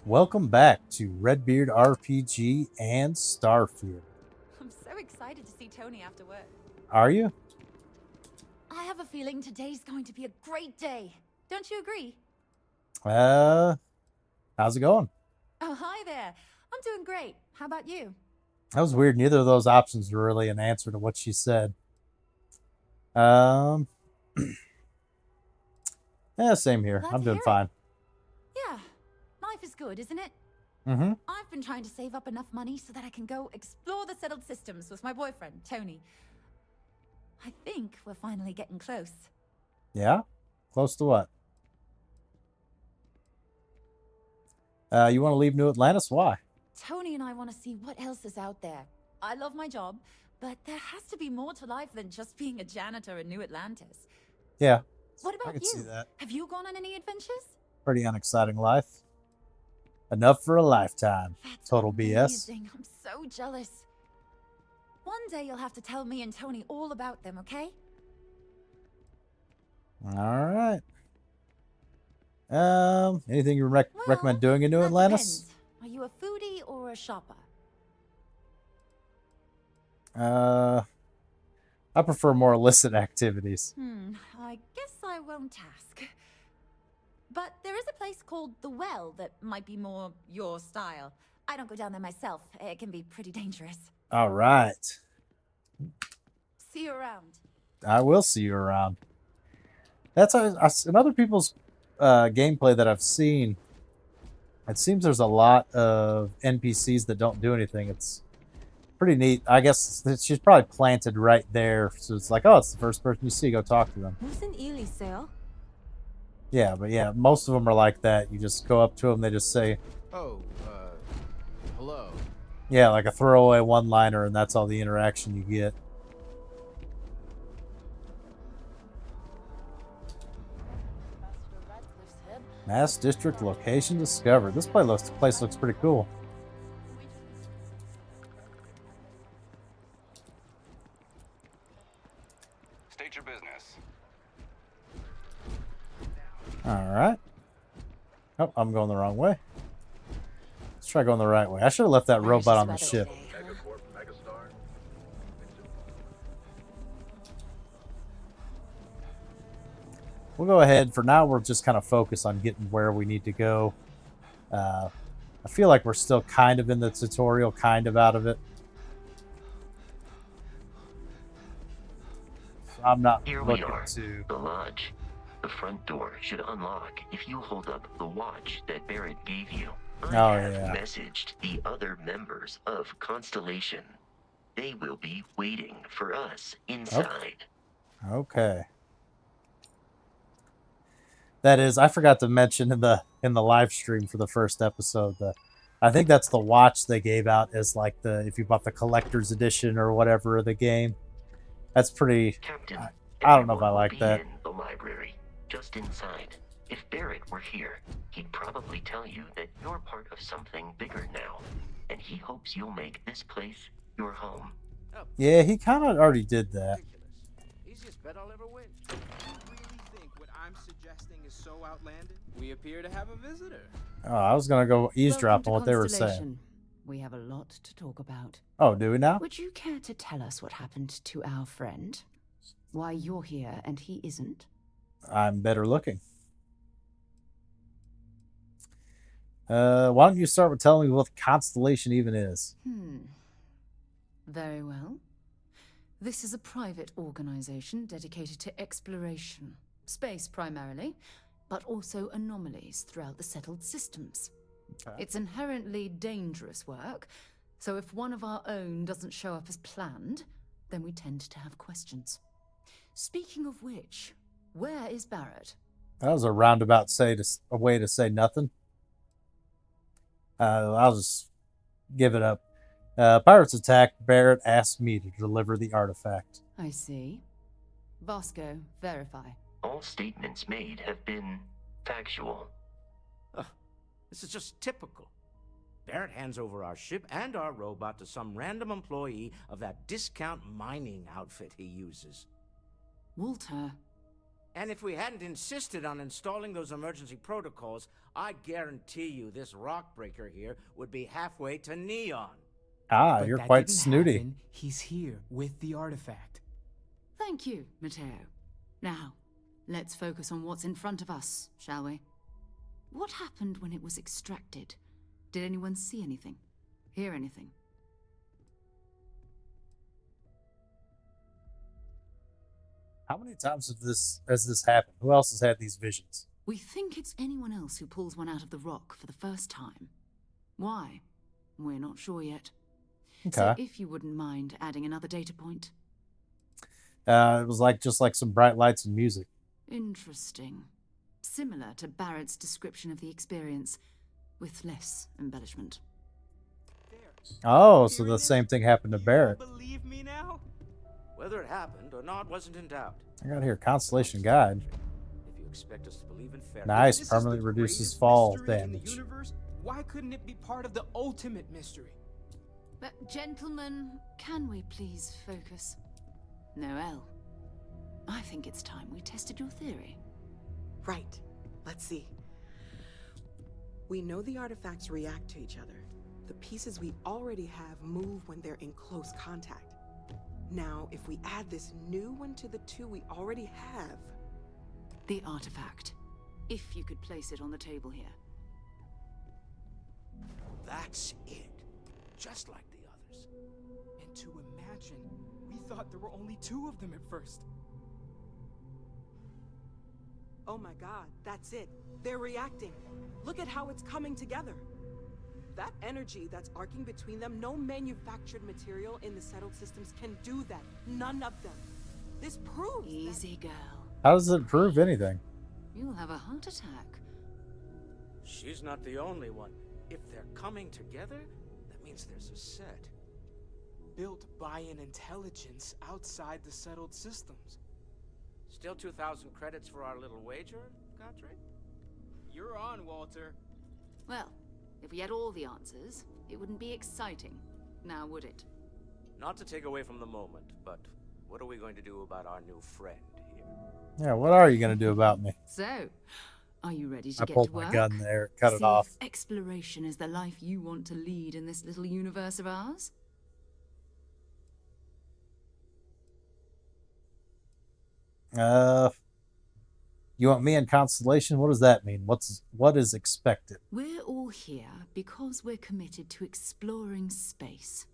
Welcome back to Redbeard RPG and Starfield. I'm so excited to see Tony after work. Are you? I have a feeling today's going to be a great day. Don't you agree? Uh, how's it going? Oh, hi there. I'm doing great. How about you? That was weird. Neither of those options were really an answer to what she said. Um, yeah, same here. Glad I'm to doing hear it. fine. Yeah, life is good, isn't it? Mm-hmm. I've been trying to save up enough money so that I can go explore the settled systems with my boyfriend, Tony. I think we're finally getting close. Yeah? Close to what? You want to leave New Atlantis? Why? Tony and I want to see what else is out there. I love my job, but there has to be more to life than just being a janitor in New Atlantis. Yeah, What I about can you? see that. Have you gone on any adventures? Pretty unexciting life. Enough for a lifetime. That's Total BS. amazing. I'm so jealous. One day you'll have to tell me and Tony all about them, okay? All right. Anything you Well, recommend doing in New that Atlantis? depends. Are you a foodie or a shopper? I prefer more illicit activities. I guess I won't ask. But there is a place called The Well that might be more your style. I don't go down there myself. It can be pretty dangerous. All right. See you around. I will see you around. That's in other people's gameplay that I've seen. It seems there's a lot of NPCs that don't do anything. It's pretty neat. I guess she's probably planted right there, so it's like, oh, it's the first person you see. Go talk to them. Wasn't Ely sale? Yeah, but yeah, most of them are like that. You just go up to them, they just say, Oh, hello. yeah, like a throwaway one-liner, and that's all the interaction you get. Mass District location discovered. This place looks pretty cool. State your business. All right. Oh, I'm going the wrong way. Let's try going the right way. I should have left that robot on the ship. We'll go ahead. For now, we're just kind of focused on getting where we need to go. I feel like we're still kind of in the tutorial, kind of out of it. So I'm not Here looking we are, to... the lodge. The front door should unlock if you hold up the watch that Barrett gave you. I have messaged the other members of Constellation. They will be waiting for us inside. Okay. That is, I forgot to mention in the live stream for the first episode that I think that's the watch they gave out as like if you bought the collector's edition or whatever of the game. That's pretty. Captain, I don't know if I like that. In the library, just inside. If Barrett were here, he'd probably tell you that you're part of something bigger now, and he hopes you'll make this place your home. Yeah, he kind of already did that. Easiest bet I'll ever win. You really think what I'm suggesting is so outlandish? We appear to have a visitor. Oh, I was gonna go eavesdrop on what they were saying. We have a lot to talk about. Oh, do we now? Would you care to tell us what happened to our friend? Why you're here and he isn't? I'm better looking. Why don't you start with telling me what Constellation even is? Very well. This is a private organization dedicated to exploration. Space primarily, but also anomalies throughout the settled systems. Okay. It's inherently dangerous work, so if one of our own doesn't show up as planned, then we tend to have questions. Speaking of which, where is Barrett? That was a roundabout a way to say nothing. I'll just give it up. Pirates attacked. Barrett asked me to deliver the artifact. I see. Vasco, verify. All statements made have been factual. This is just typical. Barrett hands over our ship and our robot to some random employee of that discount mining outfit he uses. Walter, And if we hadn't insisted on installing those emergency protocols, I guarantee you this rock breaker here would be halfway to Neon. Ah, But you're that quite didn't snooty. happen. He's here with the artifact. Thank you, Matteo. Now, let's focus on what's in front of us, shall we? What happened when it was extracted? Did anyone see anything? Hear anything? How many times has this happened? Who else has had these visions? We think it's anyone else who pulls one out of the rock for the first time. Why? We're not sure yet. Okay. So if you wouldn't mind adding another data point. It was just like some bright lights and music. Interesting. Similar to Barrett's description of the experience, with less embellishment. Oh, so the same thing happened to Barrett. Believe me now? Whether it happened or not wasn't in doubt. I got here Constellation Guide. If you expect us to believe in fairy Nice, This is permanently the reduces greatest fall mystery in the damage. universe. Why couldn't it be part of the ultimate mystery? But gentlemen, can we please focus? Noel, I think it's time we tested your theory. Right. Let's see. We know the artifacts react to each other. The pieces we already have move when they're in close contact. Now, if we add this new one to the two we already have... The artifact. If you could place it on the table here. That's it. Just like the others. And to imagine, we thought there were only 2 of them at first. Oh my god, that's it. They're reacting. Look at how it's coming together. That energy that's arcing between them, no manufactured material in the settled systems can do that. None of them. This proves Easy, girl. How does it prove anything? You'll have a heart attack. She's not the only one. If they're coming together, that means there's a set. Built by an intelligence outside the settled systems. Still 2,000 credits for our little wager, Godfrey? You're on, Walter. Well, if we had all the answers, it wouldn't be exciting. Now, would it? Not to take away from the moment, but what are we going to do about our new friend here? Yeah, what are you going to do about me? So, are you ready to I get pulled to my work? gun there, cut it See off. if exploration is the life you want to lead in this little universe of ours? You want me in Constellation? What does that mean? What is expected? We're all here because we're committed to exploring space.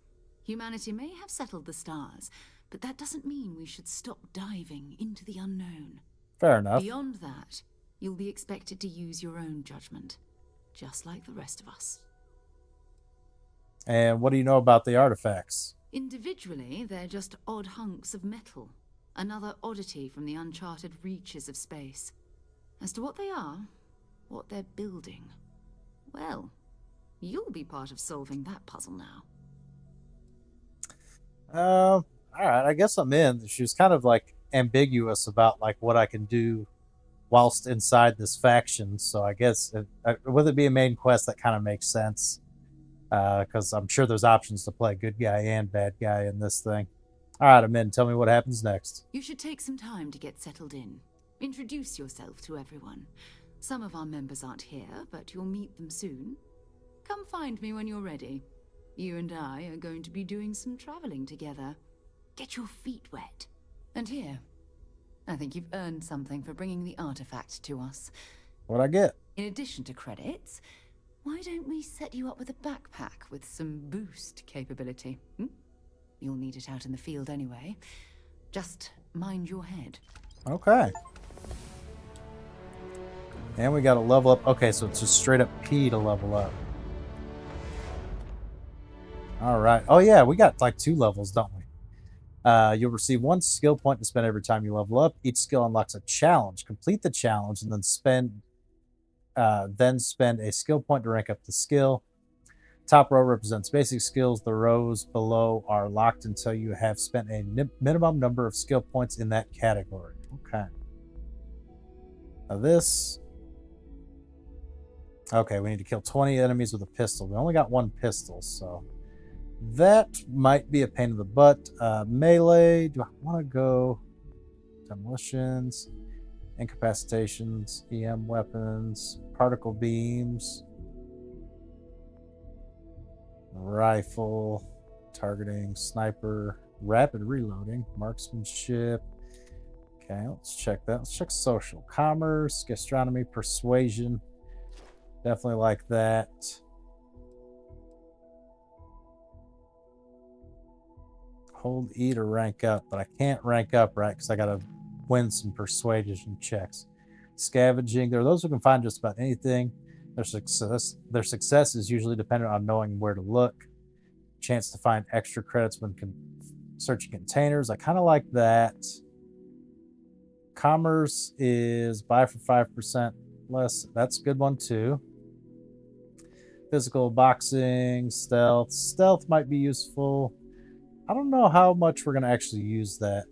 Humanity may have settled the stars, but that doesn't mean we should stop diving into the unknown. Fair enough. Beyond that, you'll be expected to use your own judgment, just like the rest of us. And what do you know about the artifacts? Individually, they're just odd hunks of metal, another oddity from the uncharted reaches of space. As to what they are, what they're building, well, you'll be part of solving that puzzle now. All right, I guess I'm in. She was kind of ambiguous about what I can do whilst inside this faction. So I guess with it being a main quest, that kind of makes sense. Because I'm sure there's options to play good guy and bad guy in this thing. All right, I'm in. Tell me what happens next. You should take some time to get settled in. Introduce yourself to everyone. Some of our members aren't here, but you'll meet them soon. Come find me when you're ready. You and I are going to be doing some traveling together. Get your feet wet. And here, I think you've earned something for bringing the artifact to us. What'd I get? In addition to credits, why don't we set you up with a backpack with some boost capability? You'll need it out in the field anyway. Just mind your head. Okay. And we got to level up. Okay, so it's just straight up P to level up. All right. Oh, yeah, we got 2 levels, don't we? You'll receive 1 skill point to spend every time you level up. Each skill unlocks a challenge. Complete the challenge and then spend a skill point to rank up the skill. Top row represents basic skills. The rows below are locked until you have spent a minimum number of skill points in that category. Okay. Now this... Okay, we need to kill 20 enemies with a pistol. We only got 1 pistol, so... That might be a pain in the butt. Melee. Do I want to go... Demolitions? incapacitations, EM weapons, particle beams, rifle, targeting, sniper, rapid reloading, marksmanship. Okay, let's check that. Let's check social, commerce, gastronomy, persuasion. Definitely like that. Hold E to rank up, but I can't rank up, right? Because I got to win some persuasion checks. Scavenging. There are those who can find just about anything. Their success is usually dependent on knowing where to look. Chance to find extra credits when searching containers. I kind of like that. Commerce is buy for 5% less. That's a good one too. Physical, boxing, stealth. Stealth might be useful. I don't know how much we're going to actually use that.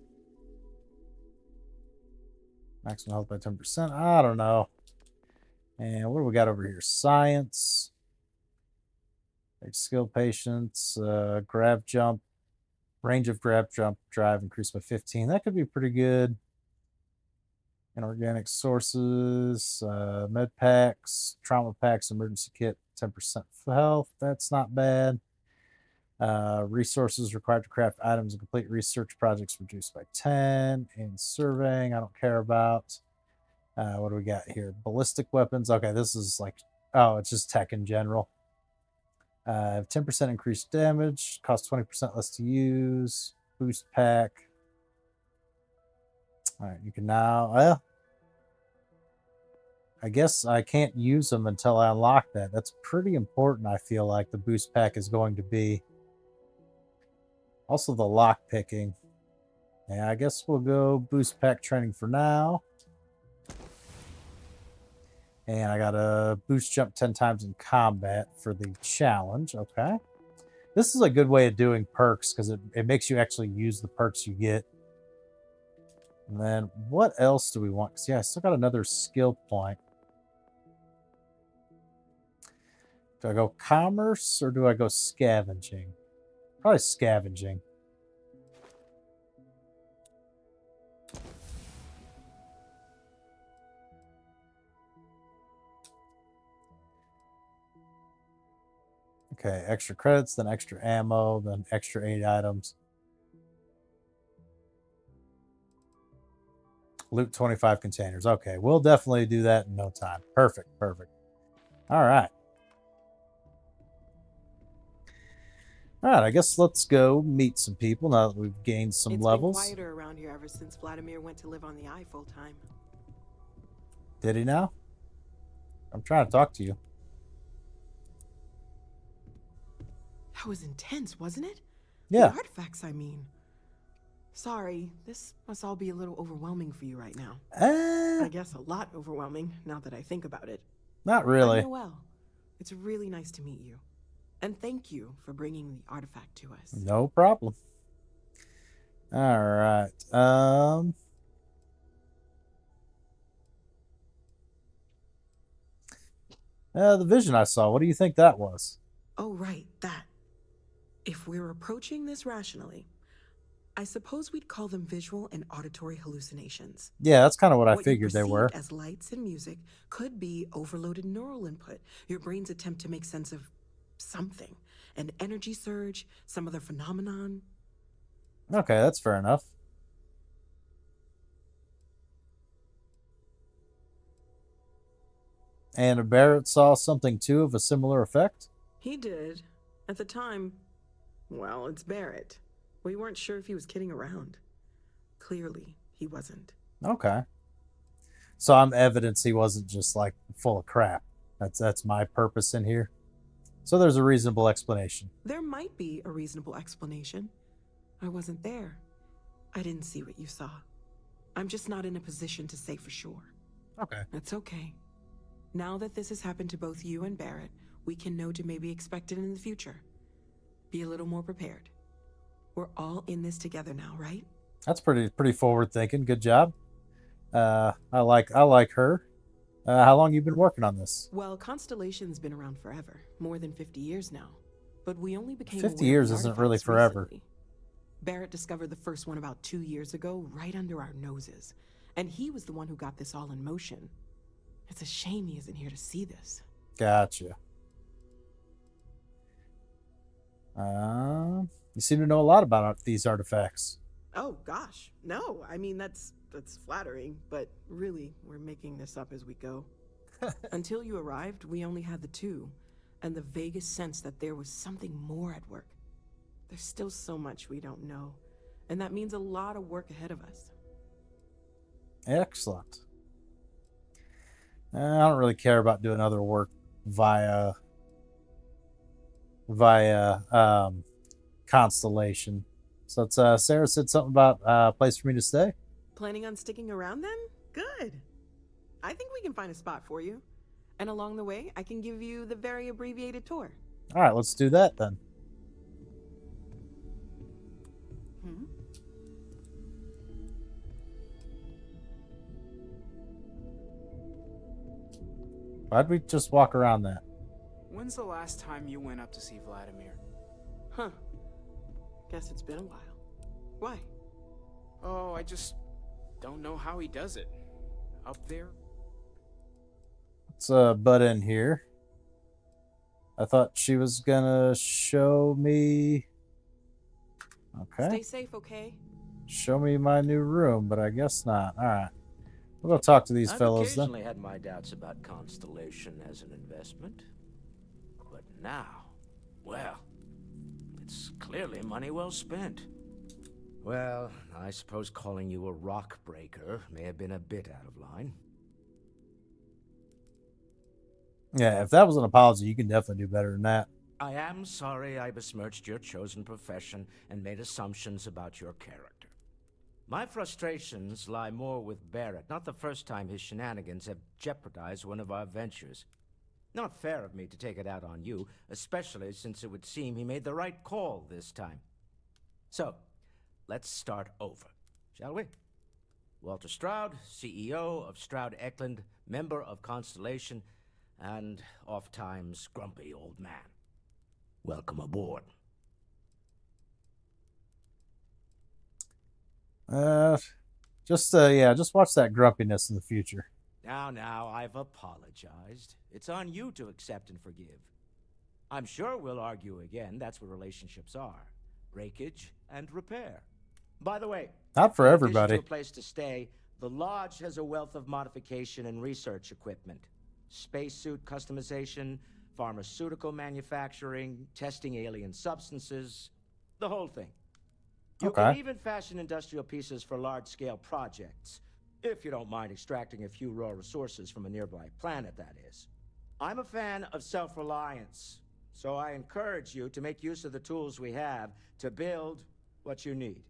Maximum health by 10%. I don't know. And what do we got over here? Science. Skill, patience, grab jump. Range of grab jump drive increased by 15. That could be pretty good. Inorganic sources, med packs, trauma packs, emergency kit, 10% health. That's not bad. Resources required to craft items and complete research projects reduced by 10. And surveying, I don't care about. What do we got here? Ballistic weapons. Okay, this is like, oh, it's just tech in general. 10% increased damage, costs 20% less to use. Boost pack. All right, you can now, well, I guess I can't use them until I unlock that. That's pretty important, I feel like, the boost pack is going to be. Also, the lock picking. Yeah, I guess we'll go boost pack training for now. And I got a boost jump 10 times in combat for the challenge. Okay. This is a good way of doing perks because it makes you actually use the perks you get. And then what else do we want? Because, yeah, I still got another skill point. Do I go commerce or do I go scavenging? Probably scavenging. Okay, extra credits, then extra ammo, then extra 8 items. Loot 25 containers. Okay, we'll definitely do that in no time. Perfect, perfect. All right. All right, I guess let's go meet some people now that we've gained some levels. It's been quieter around here ever since Vladimir went to live on the Eye full time. Did he now? I'm trying to talk to you. That was intense, wasn't it? Yeah. The artifacts, I mean. Sorry, this must all be a little overwhelming for you right now. I guess a lot overwhelming, now that I think about it. Not really. Well, it's really nice to meet you. And thank you for bringing the artifact to us. No problem. All right. The vision I saw, what do you think that was? Oh, right, that. If we're approaching this rationally, I suppose we'd call them visual and auditory hallucinations. Yeah, that's kind of what I What figured you they were. perceive as lights and music could be overloaded neural input, your brain's attempt to make sense of something. An energy surge, some other phenomenon. Okay, that's fair enough. And Barrett saw something too of a similar effect? He did. At the time, well, it's Barrett. We weren't sure if he was kidding around. Clearly, he wasn't. Okay. So I'm evidence he wasn't just like full of crap. That's my purpose in here. So there's a reasonable explanation. There might be a reasonable explanation. I wasn't there. I didn't see what you saw. I'm just not in a position to say for sure. Okay. That's okay. Now that this has happened to both you and Barrett, we can know to maybe expect it in the future. Be a little more prepared. We're all in this together now, right? That's pretty forward thinking. Good job. I like her. How long you been working on this? Well, Constellation's been around forever, more than 50 years now. But we only became 50 aware years of the isn't really artifacts forever. recently. Barrett discovered the first one about 2 years ago, right under our noses. And he was the one who got this all in motion. It's a shame he isn't here to see this. Gotcha. You seem to know a lot about these artifacts. Oh gosh, no. I mean, that's flattering, but really, we're making this up as we go. Until you arrived, we only had the two, and the vaguest sense that there was something more at work. There's still so much we don't know, and that means a lot of work ahead of us. Excellent. I don't really care about doing other work via Constellation. So it's Sarah said something about a place for me to stay. Planning on sticking around then? Good. I think we can find a spot for you. And along the way, I can give you the very abbreviated tour. All right, let's do that then. Why'd we just walk around that? When's the last time you went up to see Vladimir? Huh. Guess it's been a while. Why? Oh, I just don't know how he does it. Up there? Let's butt in here. I thought she was gonna show me. Okay. Stay safe, okay? Show me my new room, but I guess not. All right. We'll go talk to these fellows then. I've occasionally had my doubts about Constellation as an investment. But now, well, it's clearly money well spent. Well, I suppose calling you a rock breaker may have been a bit out of line. Yeah, if that was an apology, you can definitely do better than that. I am sorry I besmirched your chosen profession and made assumptions about your character. My frustrations lie more with Barrett, not the first time his shenanigans have jeopardized one of our ventures. Not fair of me to take it out on you, especially since it would seem he made the right call this time. So, let's start over, shall we? Walter Stroud, CEO of Stroud Eklund, member of Constellation, and oft-times grumpy old man. Welcome aboard. Just watch that grumpiness in the future. Now, I've apologized. It's on you to accept and forgive. I'm sure we'll argue again. That's what relationships are. Breakage and repair. By the way, not for everybody. In addition to a place to stay, the Lodge has a wealth of modification and research equipment. Spacesuit customization, pharmaceutical manufacturing, testing alien substances, the whole thing. You can even fashion industrial pieces for large-scale projects, if you don't mind extracting a few raw resources from a nearby planet, that is. I'm a fan of self-reliance, so I encourage you to make use of the tools we have to build what you need.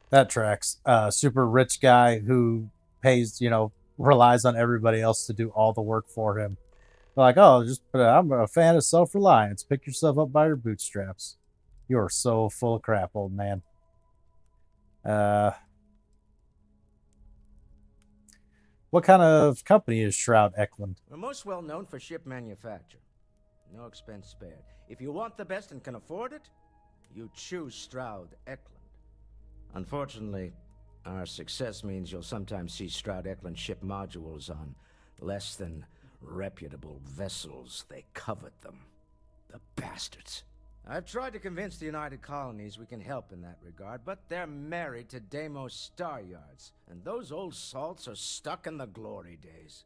That tracks. Super rich guy who pays, relies on everybody else to do all the work for him. Like, I'm a fan of self-reliance. Pick yourself up by your bootstraps. You are so full of crap, old man. What kind of company is Stroud Eklund? We're most well known for ship manufacture. No expense spared. If you want the best and can afford it, you choose Stroud Eklund. Unfortunately, our success means you'll sometimes see Stroud Eklund ship modules on less than reputable vessels. They covet them. The bastards. I've tried to convince the United Colonies we can help in that regard, but they're married to Deimos Star Yards, and those old salts are stuck in the glory days.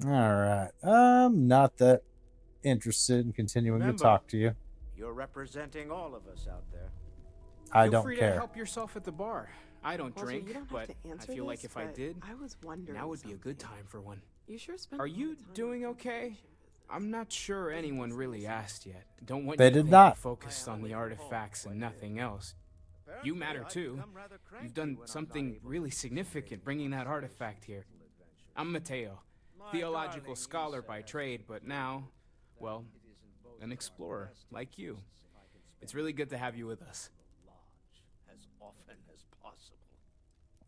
All right. I'm not that interested in continuing to talk to you. You're representing all of us out there. I don't Feel free care. to help yourself at the bar. I don't Also, drink, you don't but have to answer I feel like this, if I but did, I was wondering now would be a good something. time for one. You sure spent Are a lot you of time doing in the okay? information business. I'm not sure anyone really asked yet. Don't want They you to did think not. you're focused on the artifacts and nothing else. You matter too. You've done something really significant bringing that artifact here. I'm Mateo, theological scholar by trade, but now, well, an explorer like you. It's really good to have you with us. As often as possible.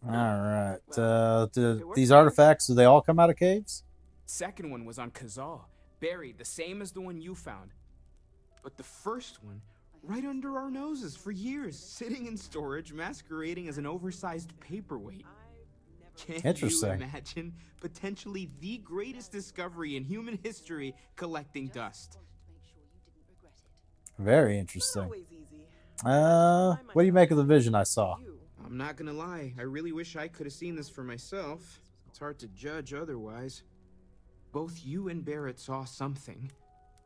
All right. These artifacts, do they all come out of caves? Second one was on Kazal, buried, the same as the one you found. But the first one right under our noses for years, sitting in storage, masquerading as an oversized paperweight. Can you Interesting. imagine potentially the greatest discovery in human history collecting dust? Very interesting. What do you make of the vision I saw? I'm not gonna lie, I really wish I could have seen this for myself. It's hard to judge otherwise. Both you and Barrett saw something.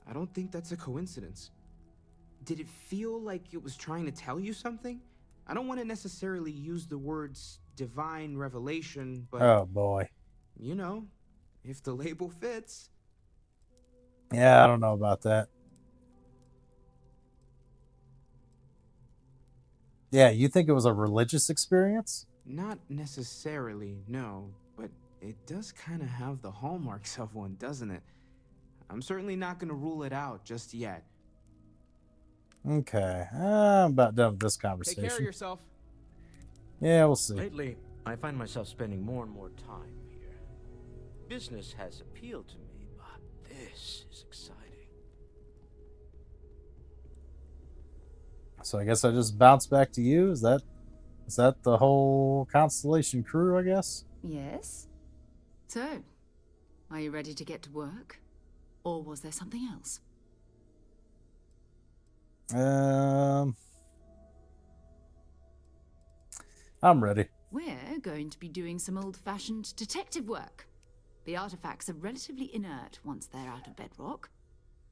I don't think that's a coincidence. Did it feel like it was trying to tell you something? I don't want to necessarily use the words divine revelation, but... Oh, boy. You know, if the label fits. Yeah, I don't know about that. Yeah, you think it was a religious experience? Not necessarily, no. But it does kind of have the hallmarks of one, doesn't it? I'm certainly not going to rule it out just yet. Okay, I'm about done with this Take care of conversation. yourself. Yeah, we'll see. Lately, I find myself spending more and more time here. Business has appealed to me, but this is exciting. So I guess I just bounce back to you. Is that the whole Constellation crew, I guess? Yes? So, are you ready to get to work? Or was there something else? I'm ready. We're going to be doing some old-fashioned detective work. The artifacts are relatively inert once they're out of bedrock.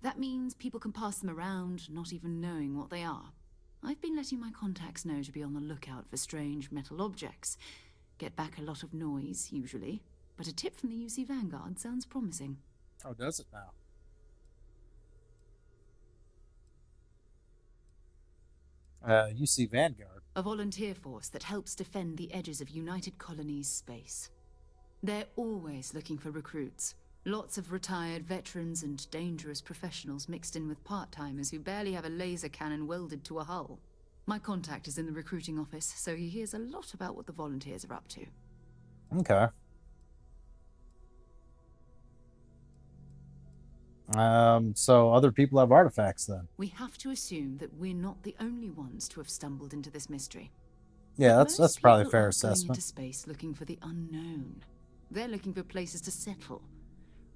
That means people can pass them around, not even knowing what they are. I've been letting my contacts know to be on the lookout for strange metal objects. Get back a lot of noise, usually. But a tip from the UC Vanguard sounds promising. Oh, does it now? UC Vanguard. A volunteer force that helps defend the edges of United Colonies space. They're always looking for recruits. Lots of retired veterans and dangerous professionals mixed in with part-timers who barely have a laser cannon welded to a hull. My contact is in the recruiting office, so he hears a lot about what the volunteers are up to. Okay. So other people have artifacts then? We have to assume that we're not the only ones to have stumbled into this mystery. Yeah, But that's probably a most fair people aren't going assessment. into space looking for the unknown. They're looking for places to settle,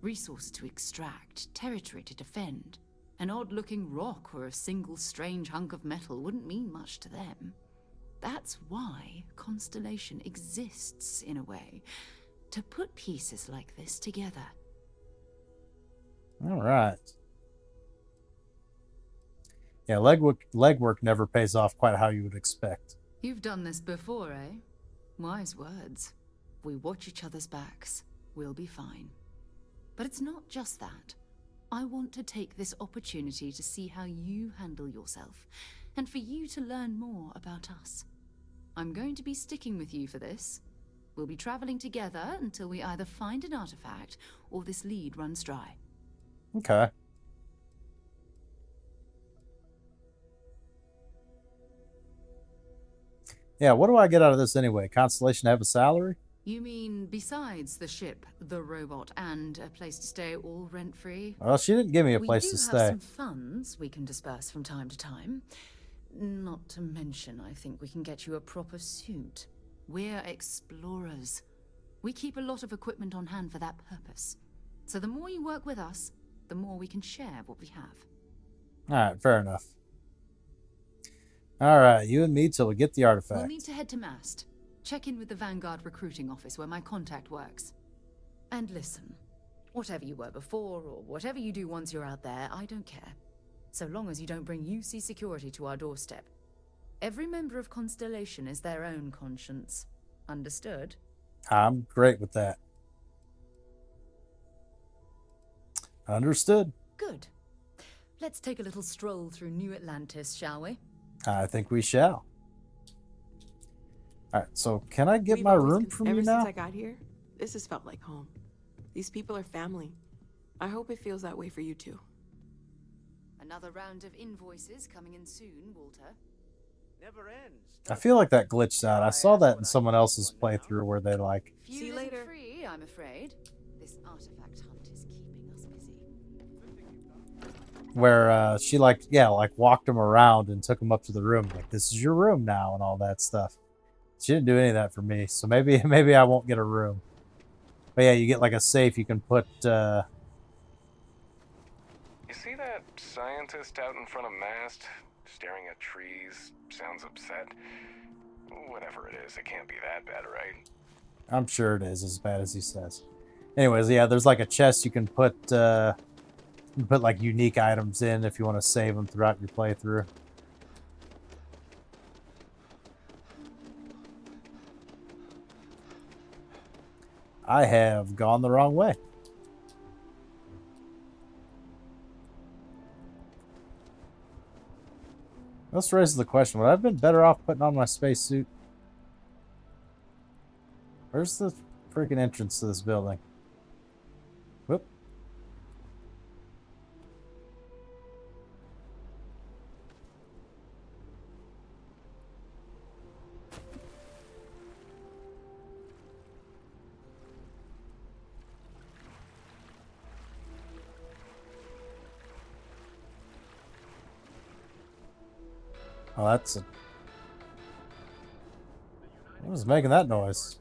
resources to extract, territory to defend. An odd-looking rock or a single strange hunk of metal wouldn't mean much to them. That's why Constellation exists, in a way, to put pieces like this together. All right. Yeah, legwork never pays off quite how you would expect. You've done this before, eh? Wise words. If we watch each other's backs, we'll be fine. But it's not just that. I want to take this opportunity to see how you handle yourself, and for you to learn more about us. I'm going to be sticking with you for this. We'll be traveling together until we either find an artifact or this lead runs dry. Okay. Yeah, what do I get out of this anyway? Constellation have a salary? You mean besides the ship, the robot, and a place to stay all rent-free? Well, she didn't give me a place to We do stay. have some funds we can disperse from time to time. Not to mention, I think we can get you a proper suit. We're explorers. We keep a lot of equipment on hand for that purpose. So the more you work with us, the more we can share what we have. Alright, fair enough. Alright, you and me till we get the artifact. We'll need to head to Mast. Check in with the Vanguard recruiting office where my contact works. And listen, whatever you were before or whatever you do once you're out there, I don't care. So long as you don't bring UC security to our doorstep. Every member of Constellation is their own conscience. Understood? I'm great with that. Understood. Good. Let's take a little stroll through New Atlantis, shall we? I think we shall. Alright, so can I get We've my always room from you ever now? since I got here, this has felt like home. These people are family. I hope it feels that way for you too. Another round of invoices coming in soon, Walter. Never ends. I feel like that glitched out. I saw that in someone else's playthrough where they like... Fuel See you isn't later. free, I'm afraid. This artifact hunt is keeping us busy. where she like walked him around and took him up to the room, like, this is your room now and all that stuff. She didn't do any of that for me, so maybe I won't get a room. But yeah, you get like a safe you can put. You see that scientist out in front of mast, staring at trees, sounds upset? Whatever it is, it can't be that bad, right? I'm sure it is as bad as he says. Anyways, yeah, there's like a chest you can put like unique items in if you want to save them throughout your playthrough. I have gone the wrong way. This raises the question, would I have been better off putting on my spacesuit? Where's the freaking entrance to this building? Whoop. Oh, that's a... What was making that noise?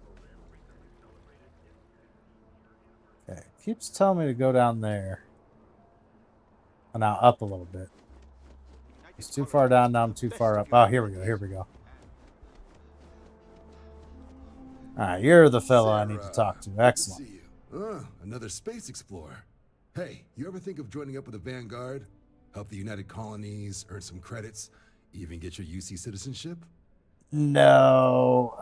Okay, keeps telling me to go down there. Oh, now up a little bit. It's too far down, now I'm too far up. Oh, here we go, here we go. Alright, you're the fella I need to talk to. Excellent. Another space explorer. Hey, you ever think of joining up with the Vanguard? Help the United Colonies, earn some credits, even get your UC citizenship? No,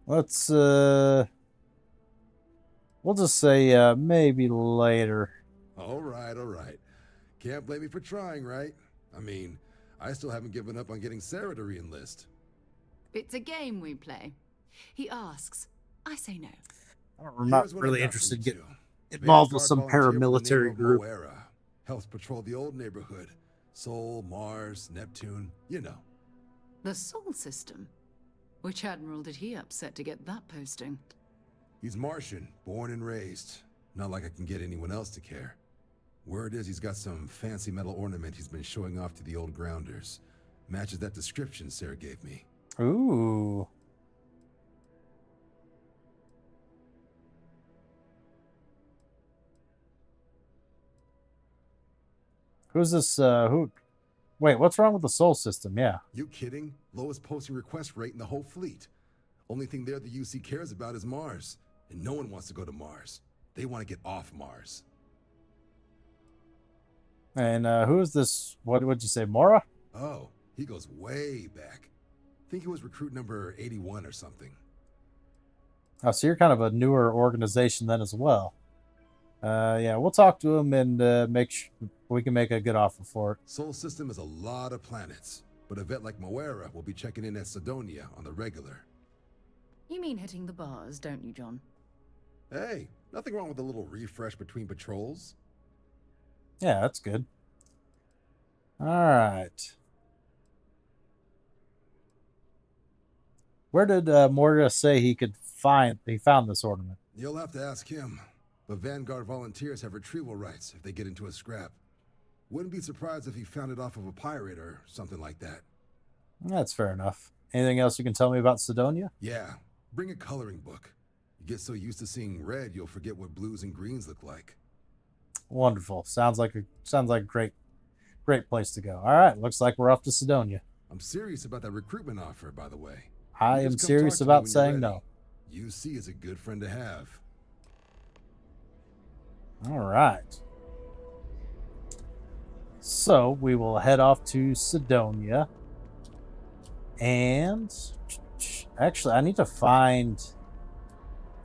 let's, we'll just say, maybe later. All right. Can't blame me for trying, right? I mean, I still haven't given up on getting Sarah to re-enlist. It's a game we play. He asks, I say no. I'm not really interested in getting involved with some paramilitary group. Moira. Helps patrol the old neighborhood. Sol, Mars, Neptune, you know. The Sol system? Which admiral did he upset to get that posting? He's Martian, born and raised. Not like I can get anyone else to care. Word is he's got some fancy metal ornament he's been showing off to the old grounders. Matches that description Sarah gave me. Ooh. Who's this, who? Wait, what's wrong with the Sol system? Yeah. You kidding? Lowest posting request rate in the whole fleet. Only thing there the UC cares about is Mars. And no one wants to go to Mars. They want to get off Mars. And who is this? What would you say, Mora? Oh, he goes way back. Think he was recruit number 81 or something. Oh, so you're kind of a newer organization then as well. Yeah, we'll talk to him and make sure we can make a good offer for it. Sol system is a lot of planets, but a vet like Moira will be checking in at Sidonia on the regular. You mean hitting the bars, don't you, John? Hey, nothing wrong with a little refresh between patrols. Yeah, that's good. All right. Where did Moira say he found this ornament? You'll have to ask him. But Vanguard volunteers have retrieval rights if they get into a scrap. Wouldn't be surprised if he found it off of a pirate or something like that. That's fair enough. Anything else you can tell me about Sidonia? Yeah, bring a coloring book. You get so used to seeing red, you'll forget what blues and greens look like. Wonderful. Sounds like a great place to go. All right, looks like we're off to Sidonia. I'm serious about that recruitment offer, by the way. I am serious about saying no. UC is a good friend to have. All right. So we will head off to Sidonia. And actually, I need to find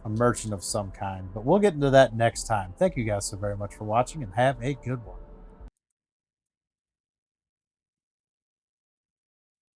a merchant of some kind, but we'll get into that next time. Thank you guys so very much for watching and have a good one.